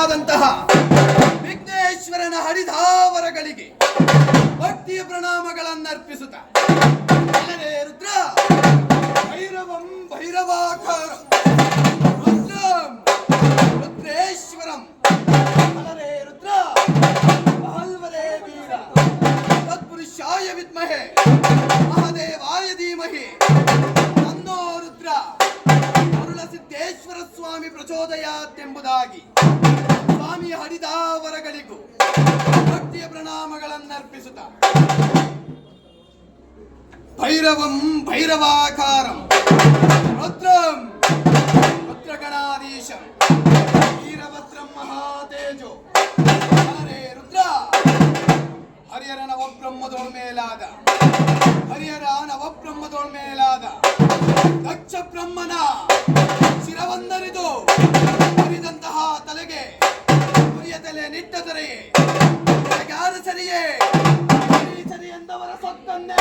ನಾಯಕನಾದಂತಹ ವಿಘ್ನೇಶ್ವರನ ಹರಿಧಾವರಗಳಿಗೆ ಭಕ್ತಿಯ ಪ್ರಣಾಮಗಳನ್ನರ್ಪಿಸುತ್ತ ಅಲ್ಲರೇ ರುದ್ರ ಭೈರವಂ ಭೈರವಾಕಾರ ರುದ್ರಂ ರುದ್ರೇಶ್ವರಂ ಅಲ್ಲರೇ ರುದ್ರ ಮಹಲ್ವರೇ ವೀರ ತತ್ಪುರುಷಾಯ ವಿದ್ಮಹೆ ಮಹಾದೇವಾಯ ಧೀಮಹಿ ತನ್ನೋ ರುದ್ರ ಸಿದ್ದೇಶ್ವರ ಸ್ವಾಮಿ ಪ್ರಚೋದಯಾತೆಂಬುದಾಗಿ ಸ್ವಾಮಿ ಹರಿದಾವರಗಳಿಗೂ ಭಕ್ತಿಯ ಪ್ರಣಾಮಗಳನ್ನರ್ಪಿಸುತ್ತ ಭೈರವಂ ಭೈರವಾಕಾರಂ ರುದ್ರಂ ರುದ್ರಗಣಾಧೀಶಂ ವೀರಭದ್ರಂ ಮಹಾತೇಜೋ ಹರೇ ರುದ್ರ ಹರಿಹರ ನವಬ್ರಹ್ಮದೊಳ್ಮೇಲಾದ ದಕ್ಷ ಬ್ರಹ್ಮನ ಶಿರವನ್ನರಿದು ಹರಿದಂತಹ ತಲೆಗೆ ಹುರಿಯ ತಲೆ ನಿಟ್ಟ ತರೆಯೇ ಸರಿಯೇ ಸರಿ ಎಂದವರ ಸೊತ್ತನ್ನೇ